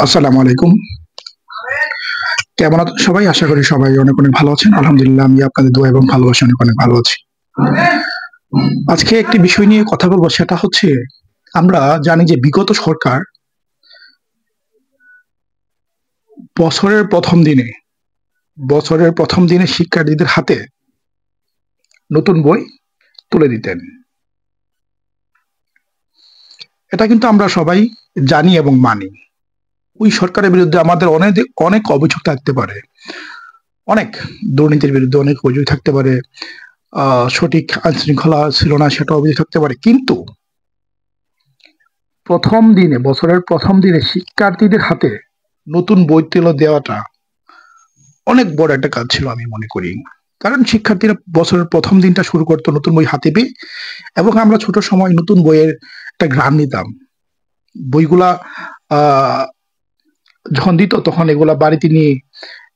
আসসালামু আলাইকুম। কেমন আছেন সবাই? আশা করি সবাই অনেক অনেক ভালো আছেন। আলহামদুলিল্লাহ আমি আপনাদের দোয়া এবং ভালোবাসায় অনেক অনেক ভালো আছি। আজকে একটি বিষয় নিয়ে কথা বলবো, সেটা হচ্ছে আমরা জানি যে বিগত সরকার বছরের প্রথম দিনে বছরের প্রথম দিনে শিক্ষার্থীদের হাতে নতুন বই তুলে দিতেন। এটা কিন্তু আমরা সবাই জানি এবং মানি। ওই সরকারের বিরুদ্ধে আমাদের অনেক অনেক অভিযোগ থাকতে পারে, অনেক দুর্নীতির বিরুদ্ধে অনেক অভিযোগ থাকতে পারে, সঠিক আইন শৃঙ্খলা ছিল না সেটা অভিযোগ থাকতে পারে, কিন্তু বছরের প্রথম দিনে শিক্ষার্থীদের হাতে নতুন বই তুলে দেওয়াটা অনেক বড় একটা কাজ ছিল আমি মনে করি। কারণ শিক্ষার্থীরা বছরের প্রথম দিনটা শুরু করতো নতুন বই হাতে পেয়ে, এবং আমরা ছোট সময় নতুন বইয়ের একটা ঘ্রাণ নিতাম। বইগুলা আহ যখন দিত তখন এগুলা বাড়িতে নিয়ে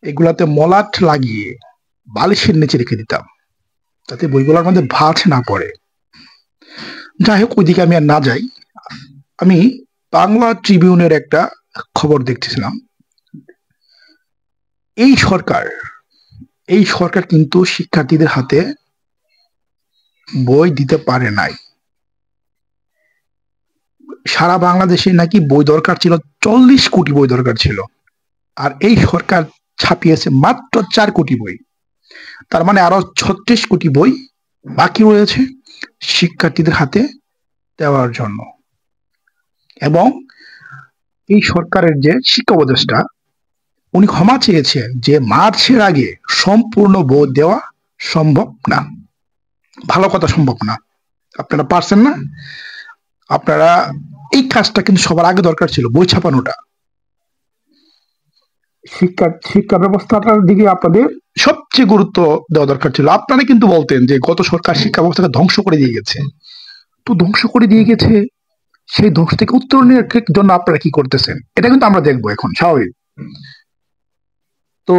এগুলাতে মলাট লাগিয়ে বালিশের নিচে রেখে দিতাম, যাতে বইগুলোর মধ্যে ভাঁজ না পড়ে। যাই হোক, ওইদিকে আমি আর না যাই। আমি বাংলা ট্রিবিউনের একটা খবর দেখতেছিলাম। এই সরকার এই সরকার কিন্তু শিক্ষার্থীদের হাতে বই দিতে পারে নাই। সারা বাংলাদেশে নাকি বই দরকার ছিল, 40 কোটি বই দরকার ছিল, আর এই সরকার ছাপিয়েছে মাত্র 4 কোটি বই। তার মানে আরো 36 কোটি বই বাকি রয়েছে শিক্ষার্থীদের হাতে দেওয়ার জন্য। এবং এই সরকারের যে শিক্ষা উপদেষ্টা, উনি ক্ষমা চেয়েছেন যে মার্চের আগে সম্পূর্ণ বই দেওয়া সম্ভব না। ভালো কথা, সম্ভব না, আপনারা পারছেন না। আপনারা এই কাজটা কিন্তু সবার আগে দরকার ছিল, বই ছাপানোটা। শিক্ষা ব্যবস্থাটার দিকে আপনাদের সবচেয়ে গুরুত্ব দেওয়া দরকার ছিল। আপনারা কিন্তু বলতেন যে গত সরকার শিক্ষা ব্যবস্থাকে ধ্বংস করে দিয়ে গেছে। তো ধ্বংস করে দিয়ে গেছে, সেই ধ্বংস থেকে উত্তরণের জন্য আপনারা কি করতেছেন, এটা কিন্তু আমরা দেখবো এখন, স্বাভাবিক। তো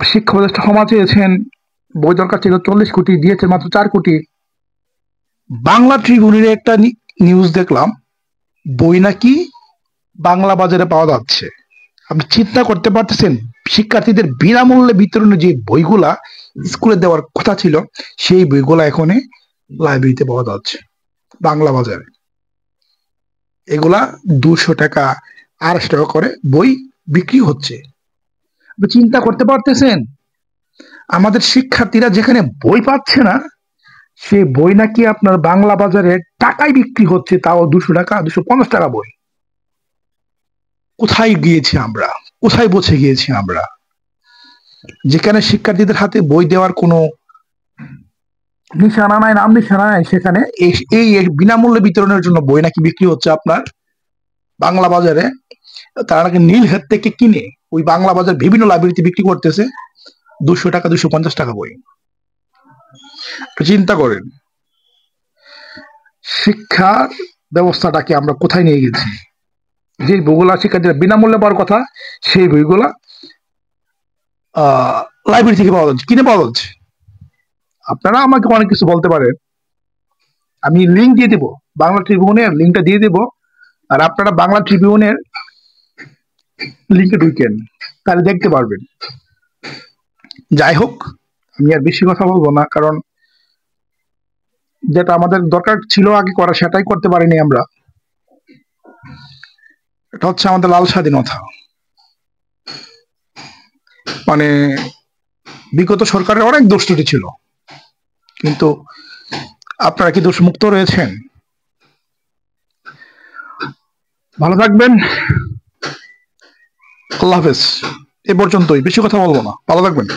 শিক্ষা উপদেষ্টা ক্ষমা চেয়েছেন, বই দরকার ছিল 40 কোটি, দিয়েছে মাত্র 4 কোটি। বাংলা ট্রিবিউনের একটা নিউজ দেখলাম, বই নাকি বাংলা বাজারে পাওয়া যাচ্ছে। আপনি চিন্তা করতে পারতেছেন, শিক্ষার্থীদের বিনামূল্যে বিতরণে যে বইগুলা স্কুলে দেওয়ার কথা ছিল, সেই বইগুলা এখন লাইব্রেরিতে পাওয়া যাচ্ছে বাংলা বাজারে। এগুলা 200 টাকা 250 টাকা করে বই বিক্রি হচ্ছে। আপনি চিন্তা করতে পারতেছেন, আমাদের শিক্ষার্থীরা যেখানে বই পাচ্ছে না, সে বই নাকি আপনার বাংলা বাজারে টাকায় বিক্রি হচ্ছে, তাও 200 টাকা 250 টাকা বই। কোথায় গিয়েছি আমরা, কোথায় পৌঁছে গিয়েছি আমরা? যেখানে শিক্ষার্থীদের হাতে বই দেওয়ার কোনো নিশানা নাই, নাম নিশানা নাই, সেখানে এই বিনামূল্যে বিতরণের জন্য বই নাকি বিক্রি হচ্ছে আপনার বাংলা বাজারে। তারা নাকি নীল হাত থেকে কিনে ওই বাংলা বাজার বিভিন্ন লাইব্রেরিতে বিক্রি করতেছে 200 টাকা 250 টাকা বই। চিন্তা করেন শিক্ষার ব্যবস্থাটাকে আমরা কোথায় নিয়ে গেছি। যে বইগুলা শিক্ষার্থীরা বিনামূল্যে পাওয়ার কথা, সেই বইগুলা লাইব্রেরি থেকে পাওয়া যাচ্ছে, কিনে পাওয়া যাচ্ছে। আপনারা আমাকে অনেক কিছু বলতে পারেন, আমি লিঙ্ক দিয়ে দেবো, বাংলা ট্রিবিউনের লিঙ্কটা দিয়ে দেবো, আর আপনারা বাংলা ট্রিবিউনের লিঙ্কে ঢুকেন, তাহলে দেখতে পারবেন। যাই হোক, আমি আর বেশি কথা বলবো না, কারণ যেটা আমাদের দরকার ছিল আগে করা, সেটাই করতে পারিনি আমরা। এটা হচ্ছে আমাদের লাল স্বাধীনতা। মানে বিগত সরকারের অনেক দোষ ত্রুটি ছিল, কিন্তু আপনারা কি দোষ মুক্ত রয়েছেন? ভালো থাকবেন, আল্লাহ হাফেজ। এ পর্যন্তই, বেশি কথা বলবো না, ভালো থাকবেন।